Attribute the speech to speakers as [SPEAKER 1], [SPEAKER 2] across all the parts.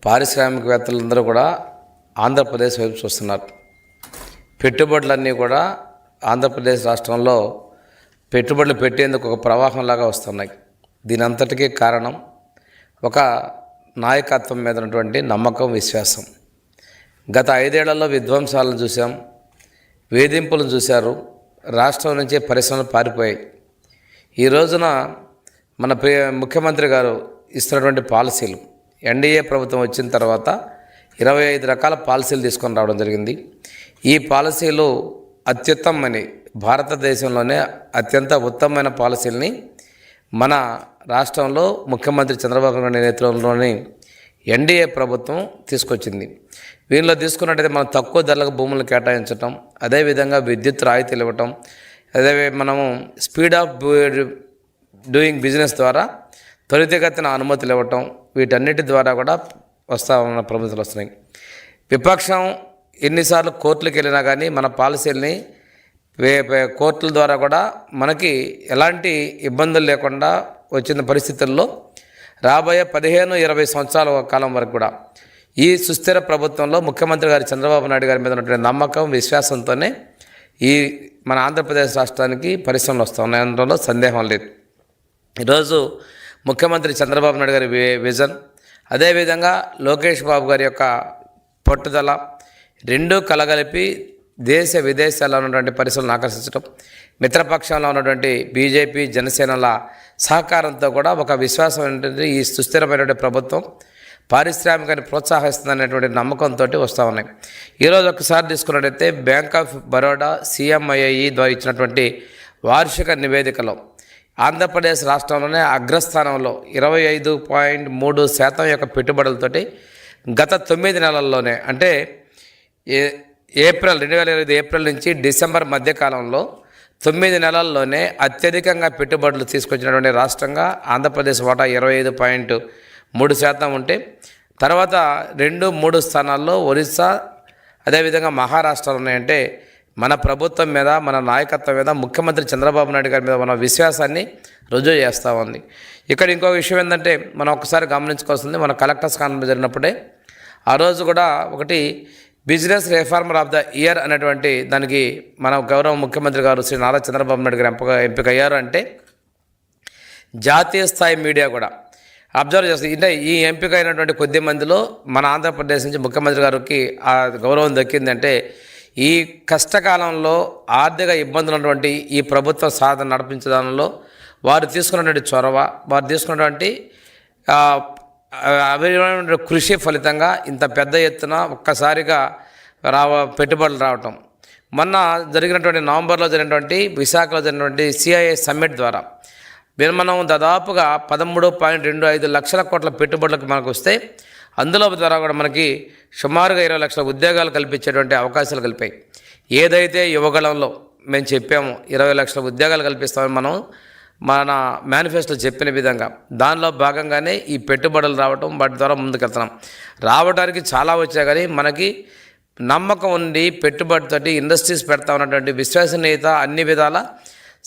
[SPEAKER 1] పారిశ్రామికవేత్తలందరూ కూడా ఆంధ్రప్రదేశ్ వైపు చూస్తున్నారు. పెట్టుబడులన్నీ కూడా ఆంధ్రప్రదేశ్ రాష్ట్రంలో పెట్టుబడులు పెట్టేందుకు ఒక ప్రవాహంలాగా వస్తున్నాయి. దీని అంతటికీ కారణం ఒక నాయకత్వం మీద ఉన్నటువంటి నమ్మకం, విశ్వాసం. గత 5 ఏళ్లలో విధ్వంసాలను చూసాం, వేధింపులను చూశారు, రాష్ట్రం నుంచి పరిశ్రమలు పారిపోయాయి. ఈ రోజున మన ముఖ్యమంత్రి గారు ఇస్తున్నటువంటి పాలసీలు, ఎన్డీఏ ప్రభుత్వం వచ్చిన తర్వాత 25 రకాల పాలసీలు తీసుకొని రావడం జరిగింది. ఈ పాలసీలు అత్యుత్తమని, భారతదేశంలోనే అత్యంత ఉత్తమమైన పాలసీలని మన రాష్ట్రంలో ముఖ్యమంత్రి చంద్రబాబు నాయుడు నేతృత్వంలోని ఎన్డీఏ ప్రభుత్వం తీసుకొచ్చింది. వీళ్ళలో తీసుకున్నట్టయితే మనం తక్కువ ధరలకు భూములను కేటాయించటం, అదేవిధంగా విద్యుత్ రాయితీలు ఇవ్వటం, అదే మనము స్పీడ్ ఆఫ్ డూయింగ్ బిజినెస్ ద్వారా త్వరితగతిన అనుమతులు ఇవ్వటం, వీటన్నిటి ద్వారా కూడా ఉన్న ప్రభుత్వాలు వస్తున్నాయి. విపక్షం ఎన్నిసార్లు కోర్టులకు వెళ్ళినా కానీ మన పాలసీలని కోర్టుల ద్వారా కూడా మనకి ఎలాంటి ఇబ్బందులు లేకుండా వచ్చిన పరిస్థితుల్లో రాబోయే 15-20 సంవత్సరాల కాలం వరకు కూడా ఈ సుస్థిర ప్రభుత్వంలో ముఖ్యమంత్రి గారు చంద్రబాబు నాయుడు గారి మీద ఉన్నటువంటి నమ్మకం, విశ్వాసంతోనే ఈ మన ఆంధ్రప్రదేశ్ రాష్ట్రానికి పరిశ్రమలు వస్తూ ఉన్నాయనడంలో సందేహం లేదు. ఈరోజు ముఖ్యమంత్రి చంద్రబాబు నాయుడు గారి విజన్, అదేవిధంగా లోకేష్ బాబు గారి యొక్క పట్టుదల రెండూ కలగలిపి దేశ విదేశాల్లో ఉన్నటువంటి పరిశ్రమలను ఆకర్షించడం, మిత్రపక్షంలో ఉన్నటువంటి బీజేపీ, జనసేనల సహకారంతో కూడా ఒక విశ్వాసం ఏంటంటే ఈ సుస్థిరమైనటువంటి ప్రభుత్వం పారిశ్రామికాన్ని ప్రోత్సహిస్తుందనేటువంటి నమ్మకంతో వస్తూ ఉన్నాయి. ఈరోజు ఒకసారి తీసుకున్నట్టయితే బ్యాంక్ ఆఫ్ బరోడా CMII ద్వారా ఇచ్చినటువంటి వార్షిక నివేదికలో ఆంధ్రప్రదేశ్ రాష్ట్రంలోనే అగ్రస్థానంలో 25.3% యొక్క పెట్టుబడులతోటి గత 9 నెలల్లోనే, అంటే ఏప్రిల్ 2025 ఏప్రిల్ నుంచి డిసెంబర్ మధ్యకాలంలో 9 నెలల్లోనే అత్యధికంగా పెట్టుబడులు తీసుకొచ్చినటువంటి రాష్ట్రంగా ఆంధ్రప్రదేశ్ వాటా 25.3% ఉంటే, తర్వాత 2-3 స్థానాల్లో ఒరిస్సా, అదేవిధంగా మహారాష్ట్రలు ఉన్నాయంటే మన ప్రభుత్వం మీద, మన నాయకత్వం మీద, ముఖ్యమంత్రి చంద్రబాబు నాయుడు గారి మీద మన విశ్వాసాన్ని రుజువు చేస్తూ ఉంది. ఇక్కడ ఇంకో విషయం ఏంటంటే మనం ఒకసారి గమనించుకోవాల్సింది, మన కలెక్టర్స్ కాన్ఫరెన్స్ జరిగినప్పుడే ఆ రోజు కూడా ఒకటి business reformer of the year అనేటువంటి దానికి మన గౌరవ ముఖ్యమంత్రి గారు శ్రీ నారా చంద్రబాబు నాయుడు గారు ఎంపిక అయ్యారు. అంటే జాతీయ స్థాయి మీడియా కూడా అబ్జర్వ్ చేస్తుంది. అంటే ఈ ఎంపిక అయినటువంటి కొద్ది మందిలో మన ఆంధ్రప్రదేశ్ నుంచి ముఖ్యమంత్రి గారికి ఆ గౌరవం దక్కిందంటే ఈ కష్టకాలంలో ఆర్థిక ఇబ్బందులు ఉన్నటువంటి ఈ ప్రభుత్వ సాధన నడిపించడంలో వారు తీసుకున్నటువంటి చొరవ, వారు తీసుకున్నటువంటి కృషి ఫలితంగా ఇంత పెద్ద ఎత్తున ఒక్కసారిగా పెట్టుబడులు రావటం. మొన్న జరిగినటువంటి నవంబర్లో జరిగినటువంటి విశాఖలో జరిగినటువంటి CII సమ్మిట్ ద్వారా మనం దాదాపుగా 13.25 లక్షల కోట్ల పెట్టుబడులకు మనకు వస్తే, అందులో ద్వారా కూడా మనకి సుమారుగా 20 లక్షల ఉద్యోగాలు కల్పించేటువంటి అవకాశాలు కలిపాయి. ఏదైతే యువగళంలో మేము చెప్పామో 20 లక్షల ఉద్యోగాలు కల్పిస్తామని మనం మన మేనిఫెస్టో చెప్పిన విధంగా దానిలో భాగంగానే ఈ పెట్టుబడులు రావటం, వాటి ద్వారా ముందుకెళ్తున్నాం. రావడానికి చాలా వచ్చాయి కానీ మనకి నమ్మకం ఉండి పెట్టుబడితోటి ఇండస్ట్రీస్ పెడతా ఉన్నటువంటి విశ్వసనీయత, అన్ని విధాల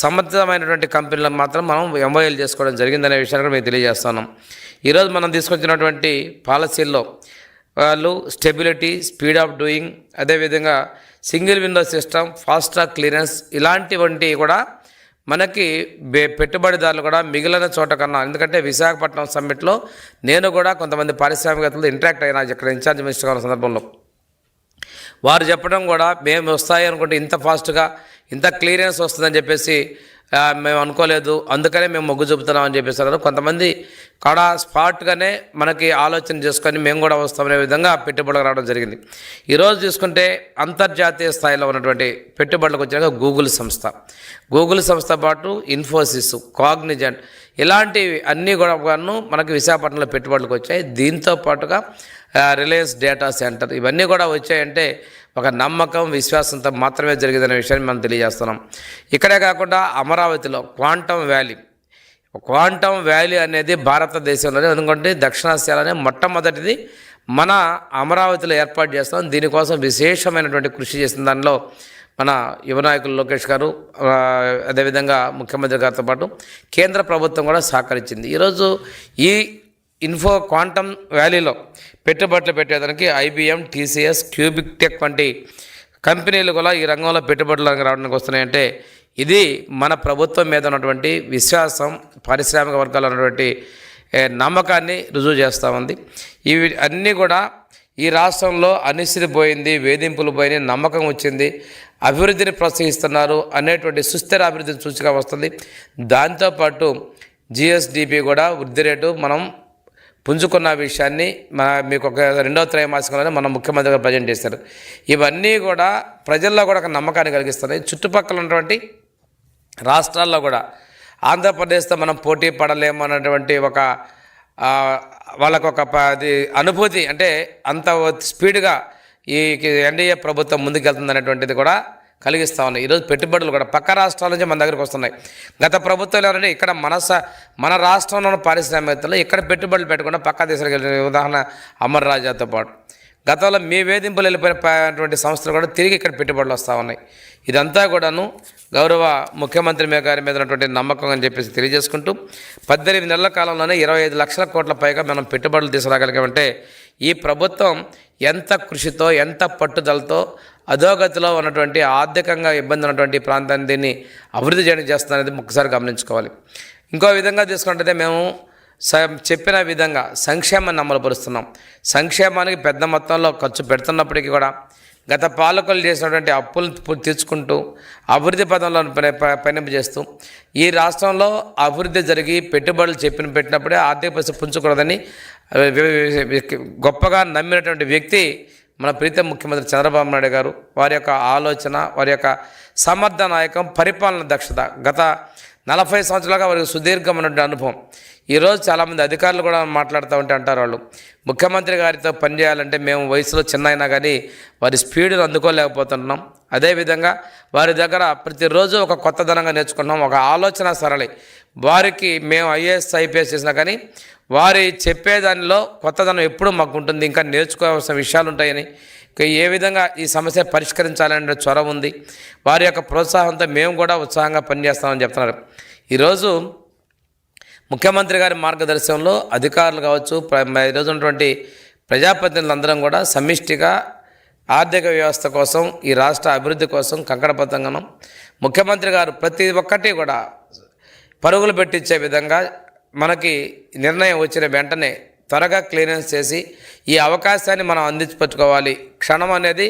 [SPEAKER 1] సమర్థమైనటువంటి కంపెనీలకు మాత్రం మనం MOUలు చేసుకోవడం జరిగిందనే విషయాన్ని మేము తెలియజేస్తున్నాం. ఈరోజు మనం తీసుకొచ్చినటువంటి పాలసీల్లో వాళ్ళు స్టెబిలిటీ, స్పీడ్ ఆఫ్ డూయింగ్, అదేవిధంగా single window system, fast track clearance ఇలాంటివంటి కూడా మనకి పెట్టుబడిదారులు కూడా మిగిలిన చోట కన్నా, ఎందుకంటే విశాఖపట్నం సమ్మిట్లో నేను కూడా కొంతమంది పారిశ్రామికవేత్తలతో ఇంటరాక్ట్ అయినా ఇక్కడ ఇన్ఛార్జ్ మినిస్టర్ గారి సందర్భంలో వారు చెప్పడం కూడా మేము వస్తాయి అనుకుంటే ఇంత ఫాస్ట్గా ఇంత క్లియరెన్స్ వస్తుందని చెప్పేసి మేము అనుకోలేదు, అందుకనే మేము మొగ్గు చూపుతున్నామని చెప్పేసి కొంతమంది కూడా స్పాట్గానే మనకి ఆలోచన చేసుకొని మేము కూడా వస్తామనే విధంగా పెట్టుబడులు రావడం జరిగింది. ఈరోజు చూసుకుంటే అంతర్జాతీయ స్థాయిలో ఉన్నటువంటి పెట్టుబడులకు వచ్చాక గూగుల్ సంస్థ పాటు ఇన్ఫోసిస్, కాగ్నిజెంట్ ఇలాంటివి అన్నీ కూడా మనకి విశాఖపట్నంలో పెట్టుబడులకు వచ్చాయి. దీంతో పాటుగా రిలయన్స్ డేటా సెంటర్ ఇవన్నీ కూడా వచ్చాయంటే ఒక నమ్మకం, విశ్వాసంతో మాత్రమే జరిగిందనే విషయాన్ని మనం తెలియజేస్తున్నాం. ఇక్కడే కాకుండా అమరావతిలో క్వాంటమ్ వ్యాలీ అనేది భారతదేశంలోనే, ఎందుకంటే దక్షిణాసియాలోనే మొట్టమొదటిది మన అమరావతిలో ఏర్పాటు చేస్తాం. దీనికోసం విశేషమైనటువంటి కృషి చేసిన దానిలో మన యువ నాయకులు లోకేష్ గారు, అదేవిధంగా ముఖ్యమంత్రి గారితో పాటు కేంద్ర ప్రభుత్వం కూడా సహకరించింది. ఈరోజు క్వాంటమ్ వ్యాలీలో పెట్టుబడులు పెట్టేదానికి ఐబిఎం, టీసీఎస్, క్యూబిక్ టెక్ వంటి కంపెనీలు కూడా ఈ రంగంలో పెట్టుబడులు రావడానికి వస్తున్నాయంటే ఇది మన ప్రభుత్వం మీద ఉన్నటువంటి విశ్వాసం, పారిశ్రామిక వర్గాల్లో ఉన్నటువంటి నమ్మకాన్ని రుజువు చేస్తూ ఉంది. ఇవి అన్నీ కూడా ఈ రాష్ట్రంలో అనిశ్చితి పోయింది, వేధింపులు పోయినాయి, నమ్మకం వచ్చింది, అభివృద్ధిని ప్రోత్సహిస్తున్నారు అనేటువంటి సుస్థిర అభివృద్ధిని సూచిగా వస్తుంది. దాంతోపాటు జిఎస్డిపి కూడా వృద్ధి రేటు మనం పుంజుకున్న విషయాన్ని మీకు ఒక రెండవ త్రైమాసికంలోనే మన ముఖ్యమంత్రి గారు ప్రజెంట్ చేశారు. ఇవన్నీ కూడా ప్రజల్లో కూడా ఒక నమ్మకాన్ని కలిగిస్తున్నాయి. చుట్టుపక్కల ఉన్నటువంటి రాష్ట్రాల్లో కూడా ఆంధ్రప్రదేశ్తో మనం పోటీ పడలేము అన్నటువంటి ఒక వాళ్ళకు ఒక అనుభూతి, అంటే అంత స్పీడ్గా ఈ ఎన్డీఏ ప్రభుత్వం ముందుకెళ్తుంది అనేటువంటిది కూడా కలిగిస్తూ ఉన్నాయి. ఈరోజు పెట్టుబడులు కూడా పక్క రాష్ట్రాల నుంచి మన దగ్గరికి వస్తున్నాయి. గత ప్రభుత్వాలు ఎవరంటే ఇక్కడ మన రాష్ట్రంలో ఉన్న పారిశ్రామికవేత్తలు ఇక్కడ పెట్టుబడులు పెట్టకుండా పక్క దేశాలకు వెళ్ళిన ఉదాహరణ అమర్ రాజాతో పాటు గతంలో మీ వేధింపులు వెళ్ళిపోయినటువంటి సంస్థలు కూడా తిరిగి ఇక్కడ పెట్టుబడులు వస్తూ ఉన్నాయి. ఇదంతా కూడాను గౌరవ ముఖ్యమంత్రి గారి మీద ఉన్నటువంటి నమ్మకం అని చెప్పేసి తెలియజేసుకుంటూ 18 నెలల కాలంలోనే 25 లక్షల కోట్ల పైగా మనం పెట్టుబడులు తీసుకురాగలిగామంటే ఈ ప్రభుత్వం ఎంత కృషితో, ఎంత పట్టుదలతో అధోగతిలో ఉన్నటువంటి ఆర్థికంగా ఇబ్బంది ఉన్నటువంటి ప్రాంతాన్ని దీన్ని అభివృద్ధి చేయడం చేస్తుందనేది ఒకసారి గమనించుకోవాలి. ఇంకో విధంగా తీసుకుంటే మేము చెప్పిన విధంగా సంక్షేమాన్ని అమలుపరుస్తున్నాం. సంక్షేమానికి పెద్ద మొత్తంలో ఖర్చు పెడుతున్నప్పటికీ కూడా గత పాలకులు చేసినటువంటి అప్పులు తీర్చుకుంటూ అభివృద్ధి పదంలో పయనింపజేస్తూ ఈ రాష్ట్రంలో అభివృద్ధి జరిగి పెట్టుబడులు పెట్టినప్పుడే ఆర్థిక పరిస్థితి పుంజుకూడదని గొప్పగా నమ్మినటువంటి వ్యక్తి మన ప్రీతం ముఖ్యమంత్రి చంద్రబాబు నాయుడు గారు. వారి యొక్క ఆలోచన, వారి యొక్క సమర్థ నాయకం, పరిపాలన దక్షత, గత 40 సంవత్సరాలుగా వారికి సుదీర్ఘమైనటువంటి అనుభవం. ఈరోజు చాలామంది అధికారులు కూడా మాట్లాడుతూ ఉంటే అంటారు వాళ్ళు ముఖ్యమంత్రి గారితో పనిచేయాలంటే మేము వయసులో చిన్న అయినా కానీ వారి స్పీడ్ను అందుకోలేకపోతున్నాం. అదేవిధంగా వారి దగ్గర ప్రతిరోజు ఒక కొత్తదనంగా నేర్చుకుంటున్నాం, ఒక ఆలోచన సరళి. వారికి మేము ఐఏఎస్, ఐపీఎస్ చేసినా కానీ వారి చెప్పేదానిలో కొత్తదనం ఎప్పుడూ మాకు ఉంటుంది, ఇంకా నేర్చుకోవాల్సిన విషయాలు ఉంటాయని, ఏ విధంగా ఈ సమస్య పరిష్కరించాలనే చొరవ ఉంది. వారి యొక్క ప్రోత్సాహంతో మేము కూడా ఉత్సాహంగా పనిచేస్తామని చెప్తున్నారు. ఈరోజు ముఖ్యమంత్రి గారి మార్గదర్శనంలో అధికారులు కావచ్చు, ఈరోజు ఉన్నటువంటి ప్రజాప్రతినిధులందరం కూడా సమిష్టిగా ఆర్థిక వ్యవస్థ కోసం, ఈ రాష్ట్ర అభివృద్ధి కోసం కంకణబద్ధంగా ముఖ్యమంత్రి గారు ప్రతి ఒక్కటి కూడా పరుగులు పెట్టించే విధంగా మనకి నిర్ణయం వచ్చిన వెంటనే త్వరగా క్లియరెన్స్ చేసి ఈ అవకాశాన్ని మనం అందించిపెట్టుకోవాలి, క్షణం అనేది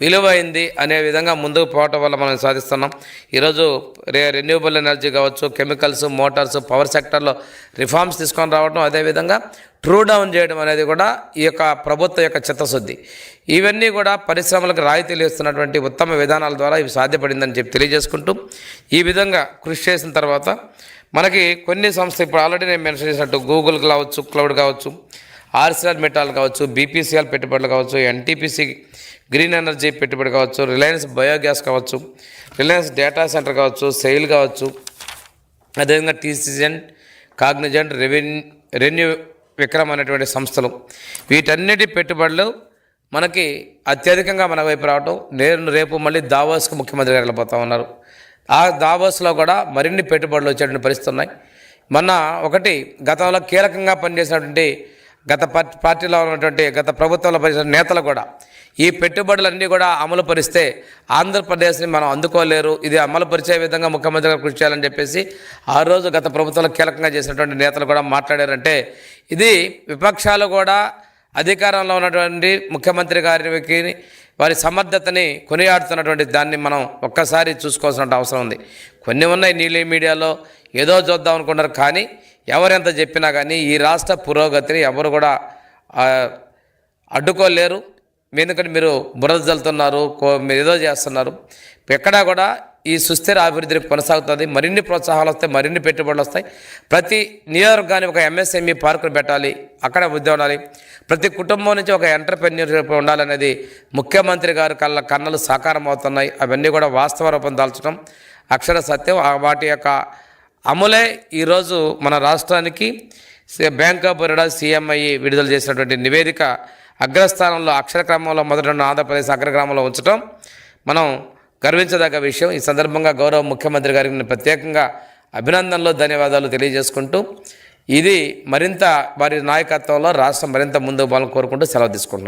[SPEAKER 1] విలువైంది అనే విధంగా ముందుకు పోవటం వల్ల మనం సాధిస్తున్నాం. ఈరోజు రెన్యూవబుల్ ఎనర్జీ కావచ్చు, కెమికల్స్, మోటార్స్, పవర్ సెక్టర్లో రిఫార్మ్స్ తీసుకొని రావడం, అదేవిధంగా ట్రూ డౌన్ చేయడం అనేది కూడా ఈ యొక్క ప్రభుత్వం యొక్క చిత్తశుద్ధి. ఇవన్నీ కూడా పరిశ్రమలకు రాయితీలు ఇస్తున్నటువంటి ఉత్తమ విధానాల ద్వారా ఇవి సాధ్యపడిందని చెప్పి తెలియజేసుకుంటూ ఈ విధంగా కృషి చేసిన తర్వాత మనకి కొన్ని సంస్థలు ఇప్పుడు ఆల్రెడీ నేను మెన్షన్ చేసినట్టు గూగుల్ కావచ్చు, క్లౌడ్ కావచ్చు, ఆర్సిఆర్ మెటాల్ కావచ్చు, బీపీసీఎల్ పెట్టుబడులు కావచ్చు, ఎన్టీపీసీ గ్రీన్ ఎనర్జీ పెట్టుబడి కావచ్చు, రిలయన్స్ బయోగ్యాస్ కావచ్చు, రిలయన్స్ డేటా సెంటర్ కావచ్చు, సెయిల్ కావచ్చు, అదేవిధంగా టీసీజెంట్, కాగ్నిజెంట్, రెన్యూ విక్రమ్ అనేటువంటి సంస్థలు, వీటన్నిటి పెట్టుబడులు మనకి అత్యధికంగా మన వైపు రావటం. నేను రేపు మళ్ళీ దావోస్కు ముఖ్యమంత్రి గారు వెళ్ళిపోతా ఉన్నారు. ఆ దావోస్లో కూడా మరిన్ని పెట్టుబడులు వచ్చేటువంటి పరిస్థితులు ఉన్నాయి. మొన్న ఒకటి గతంలో కీలకంగా పనిచేసినటువంటి గత పార్టీలో ఉన్నటువంటి గత ప్రభుత్వంలో పనిచేసిన నేతలు కూడా ఈ పెట్టుబడులన్నీ కూడా అమలు పరిస్తే ఆంధ్రప్రదేశ్ని మనం అందుకోలేరు, ఇది అమలు పరిచే విధంగా ముఖ్యమంత్రి గారు కృషి చేయాలని చెప్పేసి ఆ రోజు గత ప్రభుత్వంలో కీలకంగా చేసినటువంటి నేతలు కూడా మాట్లాడారంటే ఇది విపక్షాలు కూడా అధికారంలో ఉన్నటువంటి ముఖ్యమంత్రి గారికి వారి సమర్థతని కొనియాడుతున్నటువంటి దాన్ని మనం ఒక్కసారి చూసుకోవాల్సిన అవసరం ఉంది. కొన్ని ఉన్నాయి నీలి మీడియాలో ఏదో చూద్దాం అనుకున్నారు, కానీ ఎవరెంత చెప్పినా కానీ ఈ రాష్ట్ర పురోగతిని ఎవరు కూడా అడ్డుకోలేరు. ఎందుకంటే మీరు బురద జల్లుతున్నారు, మీరు ఏదో చేస్తున్నారు. ఎక్కడా కూడా ఈ సుస్థిర అభివృద్ధి కొనసాగుతుంది. మరిన్ని ప్రోత్సాహాలు వస్తాయి, మరిన్ని పెట్టుబడులు వస్తాయి. ప్రతి నియోజకవర్గానికి ఒక ఎంఎస్ఎంఈ పార్కులు పెట్టాలి, అక్కడ ఉద్యోగం ఉండాలి. ప్రతి కుటుంబం నుంచి ఒక ఎంటర్‌ప్రెన్యూర్‌షిప్ ఉండాలనేది ముఖ్యమంత్రి గారి కన్నలు సాకారం అవుతున్నాయి. అవన్నీ కూడా వాస్తవ రూపం దాల్చడం అక్షర సత్యం. వాటి యొక్క అమలే ఈరోజు మన రాష్ట్రానికి బ్యాంక్ ఆఫ్ బరోడా సిఎంఐ విడుదల చేసినటువంటి నివేదిక అగ్రస్థానంలో అక్షరక్రమంలో మొదటి ఆంధ్రప్రదేశ్ అగ్రగ్రామంలో ఉంచడం మనం గర్వించదగ్గ విషయం. ఈ సందర్భంగా గౌరవ ముఖ్యమంత్రి గారికి ప్రత్యేకంగా అభినందనలు, ధన్యవాదాలు తెలియజేసుకుంటూ ఇది మరింత వారి నాయకత్వంలో రాష్ట్రం మరింత ముందుకు పోవాలని కోరుకుంటూ సెలవు తీసుకుంటున్నాను.